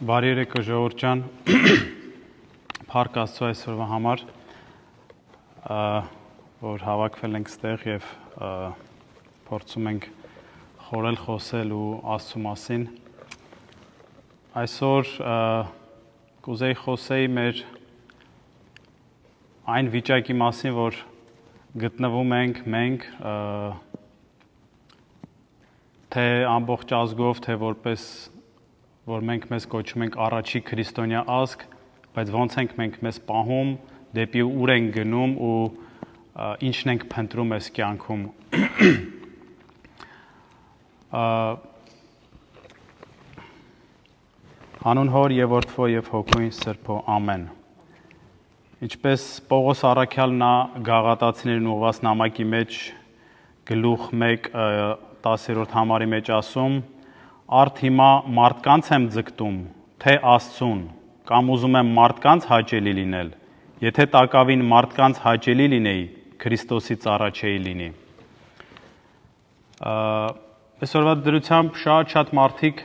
Բարի երեկո ժողովուրդ ջան, Փառք Աստծո այսօրվա համար, որ հավաքվել ենք ստեղ եւ փորձում ենք խորել խոսել ու Աստծո մասին։ Այսօր կուզեի խոսեի մեր այն վիճակի մասին, որ գտնվում ենք մենք, թե ամբողջ ազգով, թե որպես որ մենք մեզ կոչում ենք առաջի քրիստոնյա ազգ, բայց ոնց ենք մենք մեզ պահում, դեպի ուր ենք գնում ու ինչն ենք փնտրում այս կյանքում։ Հանուն Հոր եւ Որդվո եւ Հոգուին Սրբո ամեն։ Ինչպես Պողոս առաքյալն նա Գաղատացիներին ուղղված նամակի մեջ գլուխ 1 10-րդ համարի մեջ ասում, Արդ հիմա մարդկանց եմ ձգտում, թե Աստծուն, կամ ուզում եմ մարդկանց հաճելի լինել, եթե տակավին մարդկանց հաճելի լինեի, Քրիստոսից առաջեի լինի։ Այսօրվա դրությամբ շատ մարդիկ,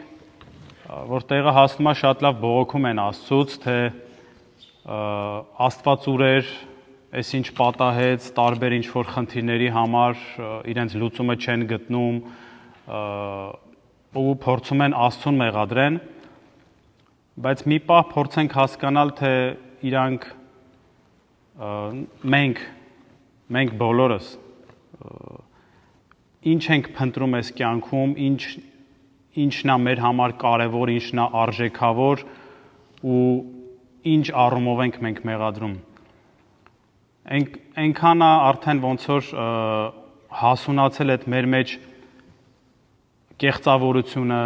որ տեղը հասնում է շատ լավ բողոքում են Աստծուց, թե Աստված ուրեր, այս ինչ պատահեց, տարբեր ինչ-որ խնդիրների համար իրենց լուծումը չեն գտնում, ու փորձում են Աստծուն մեղադրեն, բայց մի պահ փորձենք հասկանալ, թե իրանք մենք բոլորս ինչ ենք փնտրում այս կյանքում, ինչն է մեր համար կարևոր, ինչն է արժեքավոր ու ինչ առումով ենք մենք մեղադրում։ Այնքան է արդեն ոնց որ հասունացել այդ մեր մեջ կեղծավորությունը,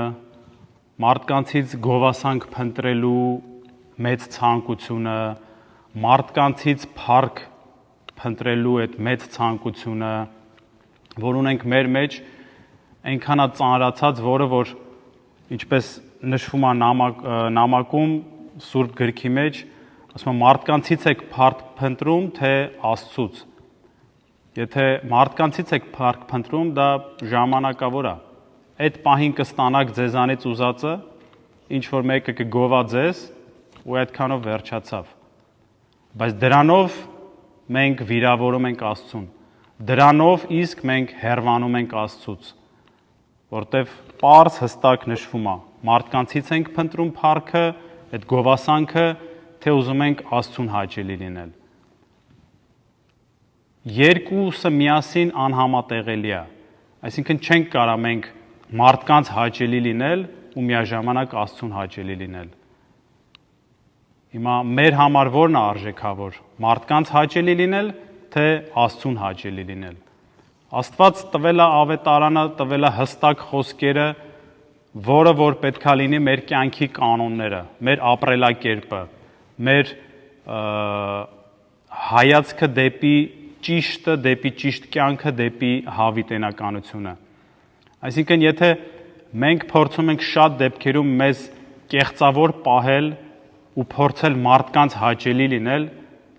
մարդկանցից գովասանք փնտրելու մեծ ցանկությունը, մարդկանցից փառք փնտրելու այդ մեծ ցանկությունը, որ ունենք մեր մեջ, այնքան է ծանրացած, որը որ ինչպես նշվում է նամակում Սուրբ գրքի մեջ, ասում է մարդկանցից եք փառք փնտրում, թե Աստծուց։ Եթե մարդկանցից եք փառք փնտրում, դա ժամանակավոր է։ Այդ պահին կստանաք ձեզանից ուզածը, ինչ որ մեկը կգովա ձեզ ու այդքանով վերջացավ։ Բայց դրանով մենք վիրավորում ենք Աստծուն։ Դրանով իսկ մենք հեռվանում ենք Աստծուց, որտեվ պարզ հստակ նշվում է, մարդկանցից ենք փնտրում փառքը, այդ գովասանքը, թե ուզում ենք Աստծուն հաճելի լինել։ Երկուսը միասին անհամատեղելի է։ Այսինքն չենք կարող մենք մարդկանց հաճելի լինել ու միաժամանակ Աստծուն հաճելի լինել։ Հիմա մեր համար ո՞րն է արժեքավոր, մարդկանց հաճելի լինել, թե Աստծուն հաճելի լինել։ Աստված տվել է ավետարանը, տվել է հստակ խոսքերը, որը որ պետքա լինի մեր կյանքի կանոնները, մեր ապրելակերպը, մեր հայացքը դեպի ճիշտը, դեպի ճիշտ կյանքը, դեպի հավիտենականությունը։ Այսինքն, եթե մենք փորձում ենք շատ դեպքերում մեզ կեղծավոր պահել ու փորձել մարդկանց հաճելի լինել,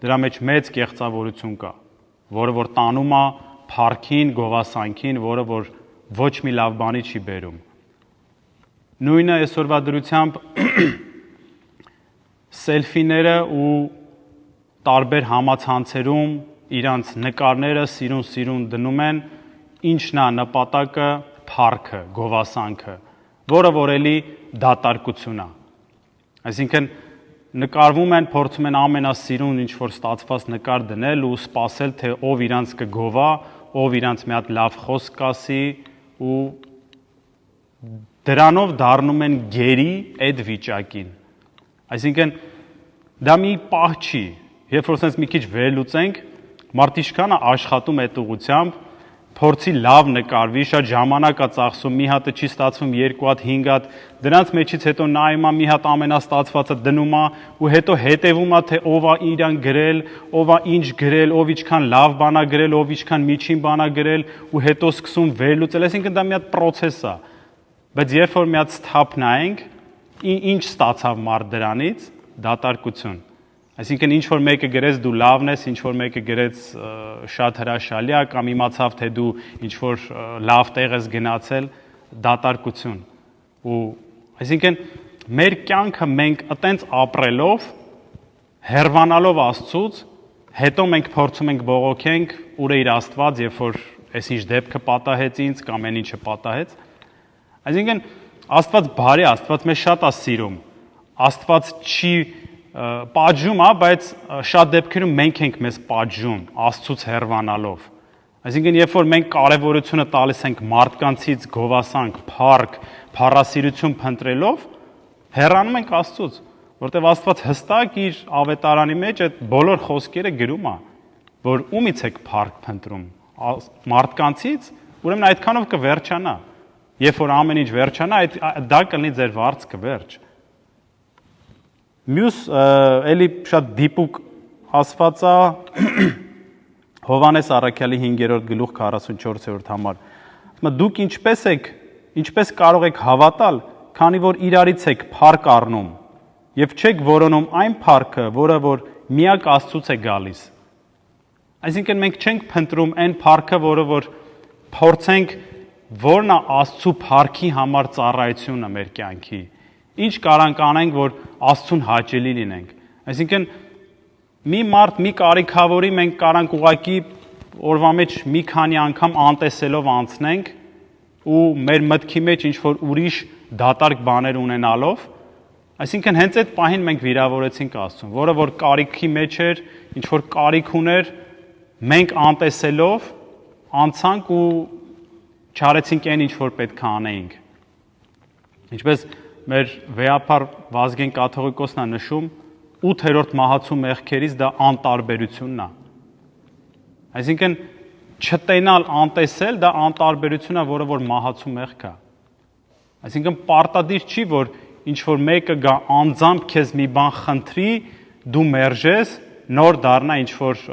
դրա մեջ մեծ կեղծավորություն կա, որը որ տանում է փառքին, գովասանքին, որը որ ոչ մի լավ բանի չի բերում։ Նույնը այսօրվա դրությամբ սելֆիները ու տարբեր համացանցերում իրանց նկարները սիրուն դնում են, ինչն է նպատակը, փառքը, գովասանքը, որը որ էլի դատարկություն է։ Այսինքն նկարվում են, փորձում են ամենասիրուն ինչ-որ ստացված նկար դնել ու սպասել, թե ով իրանց կգովա, ով իրանց մի հատ լավ խոսք կասի ու դրանով դառնում են գերի այդ վիճակին։ Այսինքն դա մի պահ չի, երբ որ sense մի քիչ վերլուծենք, մարդը ինչքան է աշխատում այդ ուղղությամբ, փորձի լավ նկարվի, շատ ժամանակ է ծախսում, մի հատը չի ստացվում, երկու հատ, 5 հատ, դրանց մեջից հետո նայում է, մի հատ ամենաստացվածը դնում է ու հետո հետևում է, թե ով է իրան գրել, ով է ինչ գրել, ով ինչքան լավ բան է գրել, ով ինչքան միջին բան է գրել ու հետո սկսում վերլուծել, այսինքն դա մի հատ process է։ Բայց երբ որ մի հատ սթափ նայենք, ինչ ստացավ մարդ դրանից, դատարկություն։ Այսինքն ինչ որ մեկը գրեց դու լավն ես, ինչ որ մեկը գրեց շատ հրաշալի է կամ իմացավ թե դու ինչ որ լավ տեղ ես գնացել, դատարկություն։ Ու այսինքն մեր կյանքը մենք այտենց ապրելով, հերվանալով Աստծուց, հետո մենք փորձում ենք բողոքենք ուր է իր Աստված, երբ որ այսինչ դեպքը պատահեց ինձ կամ այն ինչը պատահեց։ Այսինքն Աստված բարի, Աստված մեզ շատ է սիրում։ Աստված չի պատժում, բայց շատ դեպքերում մենք ենք մեզ պատժում Աստծուց հեռվանալով։ Այսինքն երբ որ մենք կարևորությունը տալիս ենք մարդկանցից գովասանք, փառք, փառասիրություն փնտրելով, հեռանում ենք Աստծուց, որտեղ Աստված հստակ իր ավետարանի մեջ այդ բոլոր խոսքերը գրում է, որ ումից եք փառք փնտրում, մարդկանցից, ուրեմն այդքանով կվերջանա։ Երբ որ ամեն ինչ վերջանա, դա կլինի ձեր վարձքը վերջ։ Մյուս էլի շատ դիպուկ ասված է Հովանես Առաքյալի 5-րդ գլուխ 44-րդ համար։ Դուք ինչպես կարող եք հավատալ, քանի որ իրարից եք փառք առնում եւ չեք որոնում այն փառքը, որը որ միակ Աստծուց է գալիս։ Այսինքն մենք չենք փնտրում այն փառքը, որը որ փորձենք որն է Աստծու փառքի համար ծառայությունը մեր կյանքի։ Ինչ կարանք անենք, որ Աստծուն հաճելի լինենք։ Այսինքն մի մարդ, մի կարիքավորի մենք կարանք ուղակի օրվա մեջ մի քանի անգամ անտեսելով անցնենք ու մեր մտքի մեջ ինչ-որ ուրիշ դատարկ բաներ ունենալով, այսինքն հենց այդ պահին մենք վիրավորեցինք Աստծուն, որը որ կարիքի մեջ էր, ինչ-որ կարիք ուներ, մենք անտեսելով անցանք ու չարեցինք այն, ինչ որ պետք է անեինք։ Ինչպես մեր վեհապար Վազգեն կաթողիկոսն է նշում, 8-րդ մահացու մեղքերից դա անտարբերությունն է։ Այսինքն չտենալ, անտեսել դա անտարբերություն է, որը որ մահացու մեղք է։ Այսինքն պարտադիր չի, որ ինչ որ մեկը գա անձամբ քեզ մի բան խնդրի, դու մերժես, նոր դառնա ինչ որ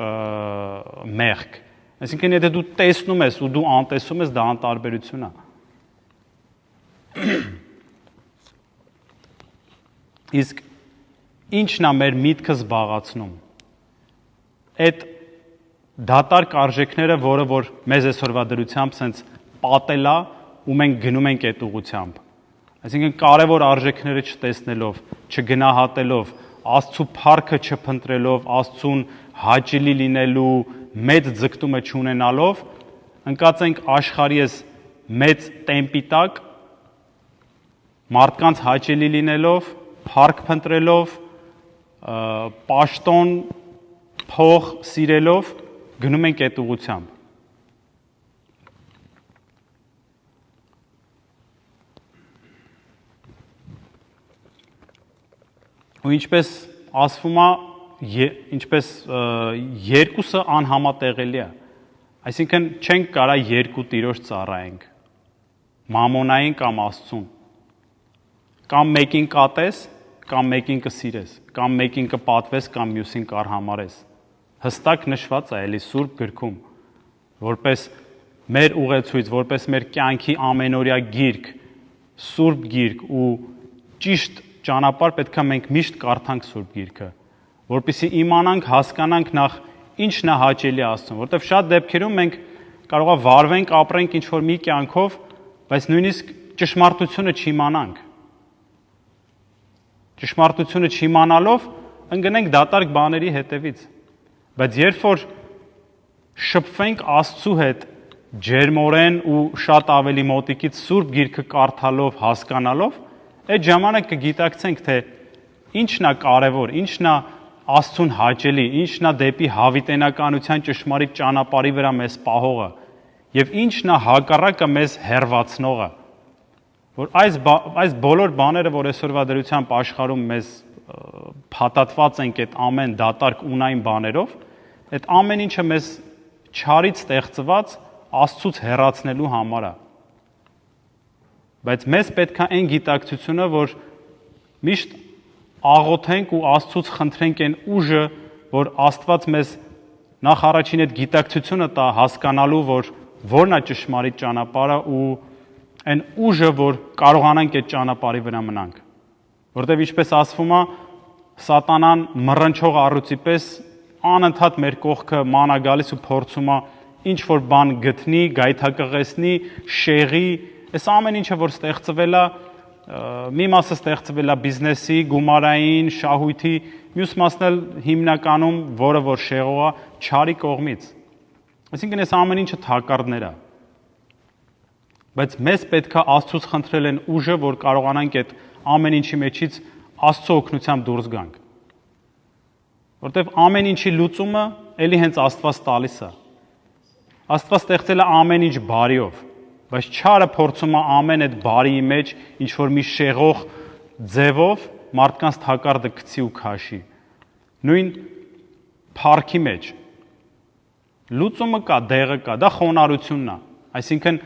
մեղք։ Այսինքն եթե դու տեսնում ես ու դու անտեսում ես, դա անտարբերություն է։ Իսկ ինչն է մեր միտքը զբաղացնում։ Այդ դատարկ արժեքները, որը որ մեզ այսօրվա դրությամբ սենց պատել է ու մենք գնում ենք այդ ուղությամբ։ Այսինքն կարևոր արժեքները չտեսնելով, չգնահատելով, Աստծու փառքը չփնտրելով, Աստծուն հաճելի լինելու մեծ ձգտումը չունենալով, ընկած ենք աշխարհի այս մեծ տեմպի տակ, մարդկանց հաճելի լինելով, փառք փնտրելով, պաշտոն, փող սիրելով գնում ենք այդ ուղությամբ։ Ու ինչպես ասվում է, ինչպես երկուսը անհամատեղելի է։ Այսինքն չենք կարա երկու տիրոջ ծառայենք, մամոնային կամ Աստծուն։ Կամ մեկին կատես, կամ մեկին կսիրես, կամ մեկին կպատվես, կամ մյուսին կարհամարես։ Հստակ նշված է էլի Սուրբ գրքում, որպես մեր ուղեցույց, որպես մեր կյանքի ամենօրյա գիրք, Սուրբ գիրք ու ճիշտ ճանապարհ պետք է մենք միշտ կարդանք Սուրբ գիրքը, որպեսզի իմանանք, հասկանանք նախ ինչն է հաճելի Աստծուն, որտեղ շատ դեպքերում մենք կարող է վարվենք, ապրենք ինչ-որ մի կյանքով, բայց նույնիսկ ճշմարտությունը չիմանանք։ Ճշմարտությունը չիմանալով ընկնենք դատարկ բաների հետևից։ Բայց երբ որ շփվենք Աստծու հետ ջերմորեն ու շատ ավելի մոտիկից Սուրբ գիրքը կարդալով, հասկանալով, այդ ժամանակ կգիտակցենք, թե ինչն է կարևոր, ինչն է Աստծուն հաճելի, ինչն է դեպի հավիտենականության ճշմարիտ ճանապարհի վրա մեզ պահողը եւ ինչն է հակառակը մեզ հեռացնողը։ Որ այս բոլոր բաները, որ այսօրվա դրությամբ աշխարհում մեզ փաթաթված ենք այդ ամեն դատարկ ունային բաներով, այդ ամեն ինչը մեզ չարից ստեղծված Աստծուց հեռացնելու համար է։ Բայց մեզ պետք է այն գիտակցությունը, որ միշտ աղոթենք ու Աստծուց խնդրենք այն ուժը, որ Աստված մեզ նախ առաջին այդ գիտակցությունը տա հասկանալու, որ որն է ճշմարիտ ճանապարհը ու այն ուժը, որ կարողանանք այդ ճանապարհի վրա մնանք։ Որտեւ ինչպես ասվում է, սատանան մռնչող առյուծի պես անընդհատ մեր կողքը ման է գալիս ու փորձում է ինչ որ բան գտնի, գայթակղեցնի, շեղի, այս ամեն ինչը որ ստեղծվել է, մի մասը ստեղծվել է բիզնեսի, գումարային, շահույթի, մյուս մասն էլ հիմնականում, որը որ շեղող է չարի կողմից։ Այսինքն այս ամեն ինչը թակարդներ է։ Բայց մեզ պետք է Աստծուց խնդրել են ուժը, որ կարողանանք այդ ամեն ինչի մեջից Աստծո օգնությամբ դուրս գանք։ Որտեվ ամեն ինչի լուծումը էլի հենց Աստված տալիս է։ Աստված ստեղծել է ամեն ինչ բարիով, բայց չարը փորձում է ամեն այդ բարիի մեջ ինչ որ մի շեղող ձևով մարդկանց թակարդը գցի ու քաշի։ Նույն փառքի մեջ լուծումը կա, դեղը կա, դա խոնարհությունն է։ Այսինքն,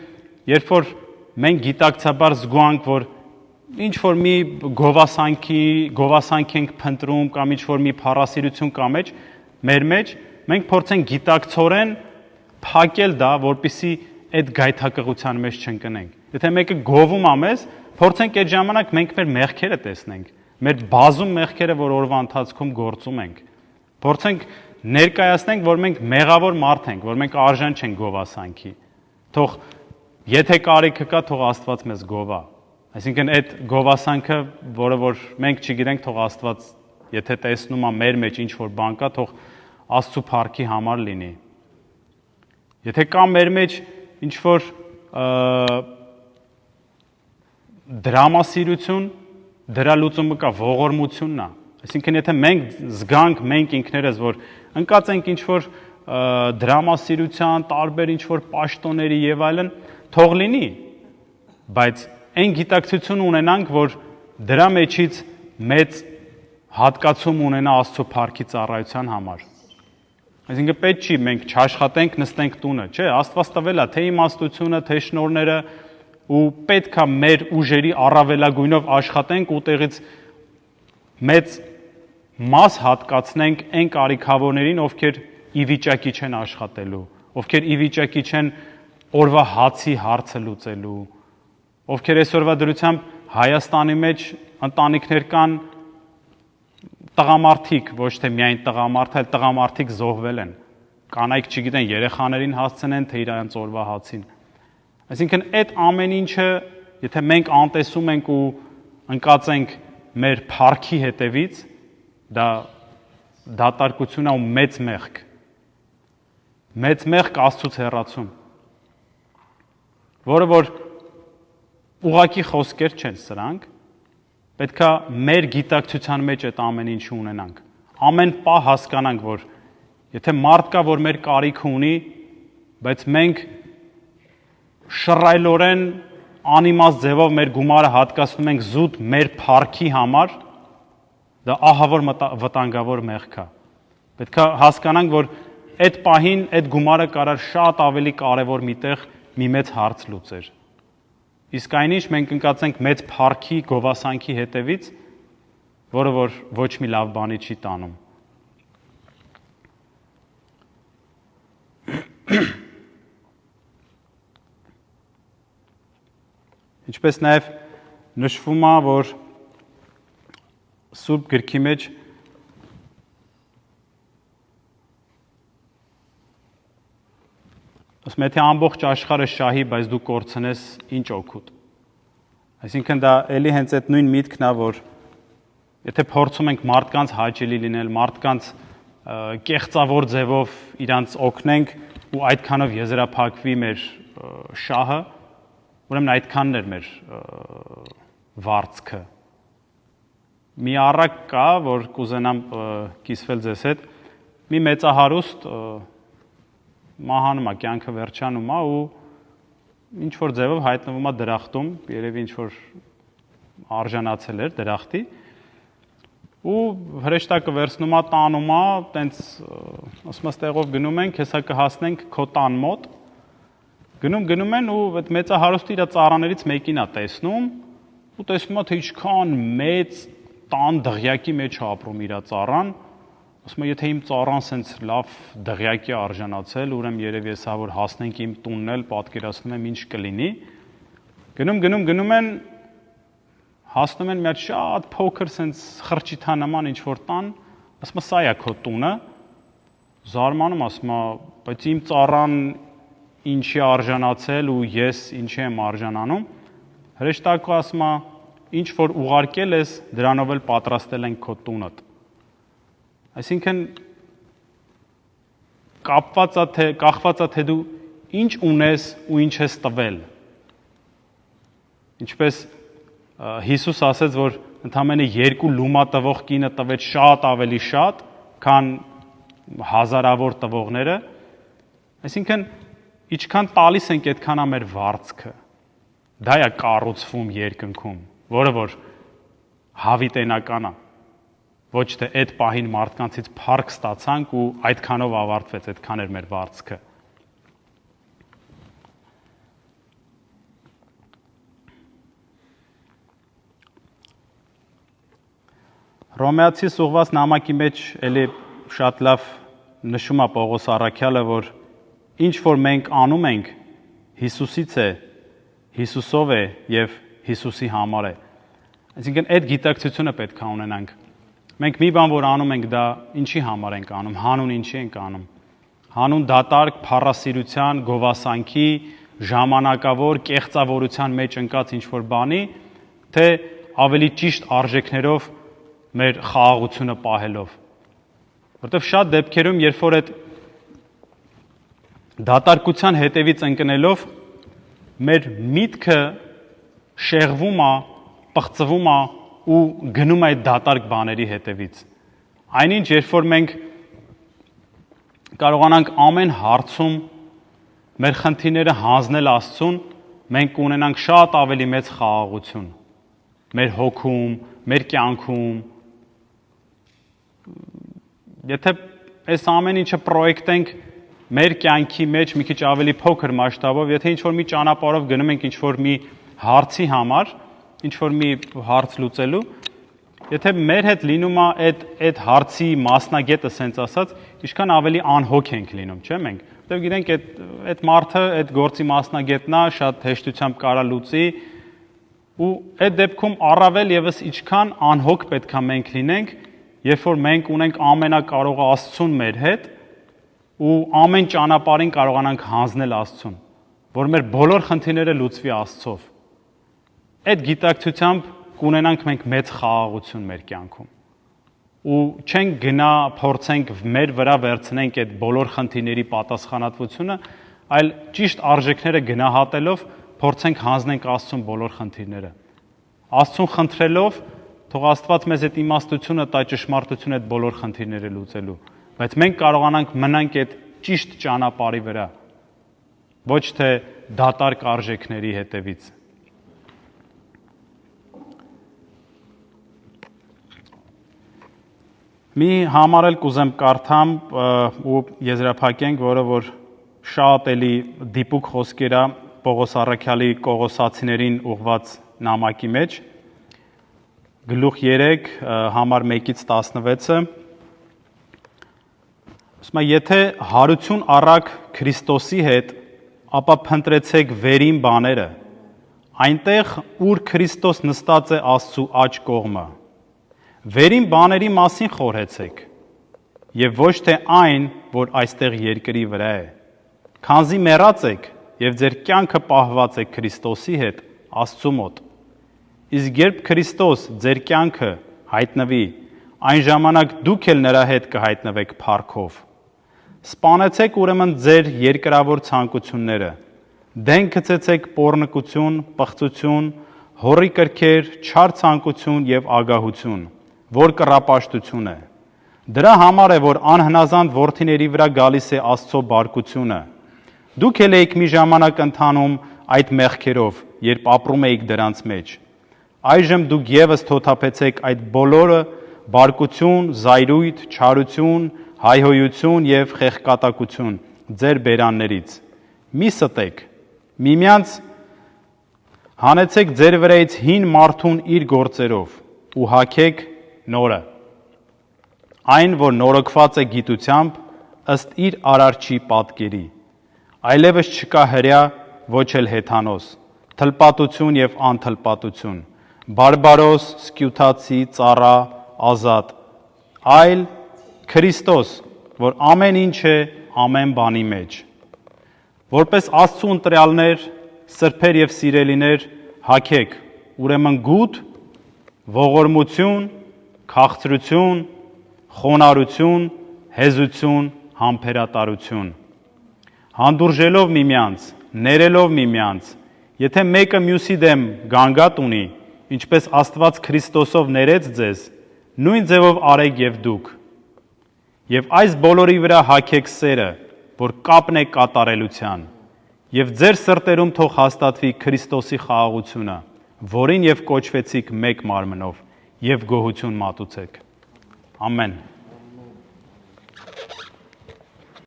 երբ որ մենք գիտակցաբար զգանք, որ ինչ որ մի գովասանք ենք փնտրում կամ ինչ որ մի փառասիրություն կա մեր մեջ, մենք փորձենք գիտակցորեն փակել դա, որպեսզի այդ գայթակղության մեջ չընկնենք։ Եթե մեկը գովում է մեզ, փորձենք այդ ժամանակ մենք մեր մեղքերը տեսնենք, մեր բազում մեղքերը, որ օրվա ընթացքում գործում ենք։ Փորձենք ներկայացնենք, որ մենք մեղավոր մարդ ենք, որ մենք արժան չենք գովասանքի։ Թող եթե կարիքը կա, թող Աստված մեզ գովա։ Այսինքն այդ գովասանքը, որը որ մենք չգիտենք, թող Աստված, եթե տեսնում է մեր մեջ ինչ որ բան կա, թող Աստծո փառքի համար լինի։ Եթե կա մեր մեջ ինչ որ դրամասիրություն, դրա լուծումը կա ողորմությունն է։ Այսինքն եթե մենք զգանք մենք ինքներս, որ ընկած ենք ինչ որ դրամասիրության, տարբեր ինչ որ պաշտոնների եւ այլն, թող լինի, բայց այն գիտակցություն ունենանք, որ դրա մեջից մեծ հատկացում ունենա Աստծո փառքի ծառայության համար։ Այսինքն պետք չի մենք չաշխատենք, նստենք տունը, չէ, Աստված տվել է թե իմաստությունը, թե շնորհները ու պետք է մեր ուժերի առավելագույնով աշխատենք ու տեղից մեծ մաս հատկացնենք այն կարիքավորներին, ովքեր ի վիճակի չեն աշխատելու, ովքեր ի վիճակի չեն օրվա հացի հարցը լուծելու, ովքեր այսօրվա դրությամբ Հայաստանի մեջ ընտանիքներ կան տղամարդիկ, ոչ թե միայն տղամարդ, այլ տղամարդիկ զոհվել են, կանայք չգիտեն երեխաներին հասցնեն, թե իրանց օրվա հացին։ Այսինքն այդ ամեն ինչը, եթե մենք անտեսում ենք ու ընկած ենք մեր փառքի հետևից, դա դատարկություն է ու մեծ մեղք Աստծուց հեռացում, որը որ ուղղակի խոսքեր չեն սրանք, պետք է մեր գիտակցության մեջ այդ ամեն ինչը ունենանք, ամեն պահ հասկանանք, որ եթե մարդ կա, որ մեր կարիքը ունի, բայց մենք շռայլորեն անիմաստ ձևով մեր գումարը հատկացնում ենք զուտ մեր փառքի համար, դա ահավոր վտանգավոր մեղք է։ Պետք է հասկանանք, որ այդ պահին այդ գումարը կարար շատ ավելի կարևոր միտեղ մի մեծ հարց լուծեր։ Իսկ այնինչ մենք ընկած ենք մեծ փառքի գովասանքի հետևից, որը որ ոչ մի լավ բանի չի տանում։ Ինչպես նաև նշվում է, որ Սուրբ գրքի մեջ ասում եթե ամբողջ աշխարհը շահի, բայց դու կորցնես, ինչ օգուտ։ Այսինքն դա էլի հենց այդ նույն միտքն է, որ եթե փորձում ենք մարդկանց հաճելի լինել, մարդկանց կեղծավոր ձևով իրանց օգնենք ու այդքանով եզրափակվի մեր շահը, ուրեմն այդքանն էր մեր վարձքը։ Մի առակ կա, որ կուզենամ կիսվել ձեզ հետ, մի մեծահարուստ մահանում է, կյանքը վերջանում է ու ինչ որ ձևով հայտնվում է դրախտում, երևի ինչ որ արժանացել էր դրախտի ու հրեշտակը վերցնում է, տանում է, տենց ասում է ստեղով գնում ենք, հեսա կհասնենք քո տան մոտ, գնում են ու այդ մեծահարուստը իր ծառաներից մեկին է տեսնում ու տեսնում է, թե ինչքան մեծ տան դղյակի մեջ է ապրում իր ծառան, ասում է, եթե իմ ծառան սենց լավ դղյակի արժանացել, ուրեմն երևի էսա որ հասնենք իմ տունն էլ, պատկերացնում եմ ինչ կլինի։ Գնում են, հասնում են մի հատ շատ փոքր սենց խրճիթանման ինչ որ տան, ասում է, սա է քո տունը, զարմանում, ասում է, բայց իմ ծառան ինչի արժանացել ու ես ինչի եմ արժանանում, հրեշտակը ասում է, ինչ որ ուղարկել ես, դրանով էլ պատրաստել են քո տունդ։ Այսինքն կախված է թե դու ինչ ունես ու ինչ ես տվել։ Ինչպես Հիսուս ասեց, որ ընդամենը 2 լումա տվող կինը տվեց շատ ավելի շատ, քան հազարավոր տվողները, այսինքն ինչքան տալիս ենք, այդքան է մեր վարձքը։ Դա է կառուցվում երկնքում, որը որ հավիտենական է։ Ոչ թե այդ պահին մարդկանցից փառք ստացանք ու այդքանով ավարտվեց, այդքան էր մեր վարձքը։ Հռոմեացիս ուղված նամակի մեջ էլի շատ լավ նշում է Պողոս առաքյալը, որ ինչ որ մենք անում ենք, Հիսուսից է, Հիսուսով է եւ Հիսուսի համար է։ Այսինքն այդ գիտակցությունը պետք է ունենանք։ Մենք մի բան որ անում ենք, դա ինչի համար ենք անում, հանուն ինչի ենք անում։ Հանուն դատարկ փառասիրության, գովասանքի, ժամանակավոր կեղծավորության մեջ ընկած ինչ որ բանի, թե ավելի ճիշտ արժեքներով մեր խաղաղությունը պահելով։ Որտեվ շատ դեպքերում, երբ որ այդ դատարկության հետևից ընկնելով մեր միտքը շեղվում է, պղծվում է ու գնում է այդ դատարկ բաների հետևից։ Այնինչ, երբ որ մենք կարողանանք ամեն հարցում մեր խնդիրները հանձնել Աստծուն, մենք կունենանք շատ ավելի մեծ խաղաղություն մեր հոգում, մեր կյանքում։ Եթե այս ամեն ինչը պրոյեկտենք մեր կյանքի մեջ մի քիչ ավելի փոքր մասշտաբով, եթե ինչ-որ մի ճանապարհով գնում ենք ինչ-որ մի հարցի համար, ինչ-որ մի հարց լուծելու, եթե մեր հետ լինում է այդ հարցի մասնագետը, ասենց ասած, ինչքան ավելի անհոգ ենք լինում, չէ՞ մենք։ Որտեղ գիտենք այդ մարդը, այդ գործի մասնագետն է, շատ հեշտությամբ կարա լուծի, ու այդ դեպքում առավել եւս ինչքան անհոգ պետքա մենք լինենք, երբ որ մենք ունենք ամենակարող Աստծուն մեր հետ ու ամեն ճանապարհին կարողանանք հանձնել Աստծուն, որ մեր բոլոր խնդիրները լուծվի Աստծով։ Այդ գիտակցությամբ կունենանք մենք մեծ խաղաղություն մեր կյանքում։ Ու չենք գնա փորձենք մեր վրա վերցնենք այդ բոլոր խնդիրների պատասխանատվությունը, այլ ճիշտ արժեքները գնահատելով փորձենք հանձնենք Աստծուն բոլոր խնդիրները։ Աստծուն խնդրելով թող Աստված մեզ այդ իմաստությունը տա ճշմարտություն այդ բոլոր խնդիրները լուծելու, բայց մենք կարողանանք մնանք այդ ճիշտ ճանապարհի վրա, ոչ թե դատարկ արժեքների հետևից։ Մի համարել կուզեմ կարդամ ու եզրափակենք, որը որ շատ էլի դիպուկ խոսքեր է Պողոս առաքյալի Կողոսացիներին ուղված նամակի մեջ, գլուխ 3, համար 1-ից 16-ը, ասում է, եթե հարություն առաք Քրիստոսի հետ, ապա փնտրեցեք վերին բաները, այնտեղ, ուր Քրիստոս նստած է Աստծու աջ կողմը, վերին բաների մասին խորհեցեք, եւ ոչ թե այն, որ այստեղ երկրի վրա է, քանզի մեռած եք եւ ձեր կյանքը պահված է Քրիստոսի հետ Աստծու մոտ։ Իսկ երբ Քրիստոս ձեր կյանքը հայտնվի, այն ժամանակ դուք էլ նրա հետ կհայտնվեք փառքով։ Սպանեցեք ուրեմն ձեր երկրավոր ցանկությունները, դեն գցեցեք պոռնկություն, պղծություն, հորի կրքեր, չար ցանկություն եւ ագահություն, որ կռապաշտություն է։ Դրա համար է, որ անհնազանդ որդիների վրա գալիս է Աստծո բարկությունը։ Դուք էլ եք մի ժամանակ ընթանում այդ մեղքերով, երբ ապրում էիք դրանց մեջ։ Այժմ դուք եւս թոթափեցեք այդ բոլորը՝ բարկություն, զայրույթ, չարություն, հայհոյություն եւ խեղկատակություն ձեր բերաններից։ Մի ստեք, միմյանց հանեցեք ձեր վրայից հին մարդուն իր գործերով ու հագեք նորը, այն, որ նորոգված է գիտությամբ, ըստ իր արարչի պատկերի, այլևս չկա հրյա, ոչ էլ հեթանոս, թլպատություն եւ անթլպատություն, բարբարոս, սկյուտացի, ծառա, ազատ, այլ Քրիստոս, որ ամեն ինչ է ամեն բանի մեջ։ Որպես Աստծու ընտրյալներ, սրբեր եւ սիրելիներ, հագեք, ուրեմն գութ ողորմություն, քաղցրություն, խոնարհություն, հեզություն, համբերատարություն։ Հանդուրժելով միմյանց, ներելով միմյանց, եթե մեկը մյուսի դեմ գանգատ ունի, ինչպես Աստված Քրիստոսով ներեց ձեզ, նույն ձևով արեք եւ դուք։ Եվ այս բոլորի վրա հագեք սերը, որ կապն է կատարելության, եւ ձեր սրտերում թող հաստատվի Քրիստոսի խաղաղությունը, որին եւ կոչվեցիք մեկ մարմնով, եւ գոհություն մատուցեք։ Ամեն։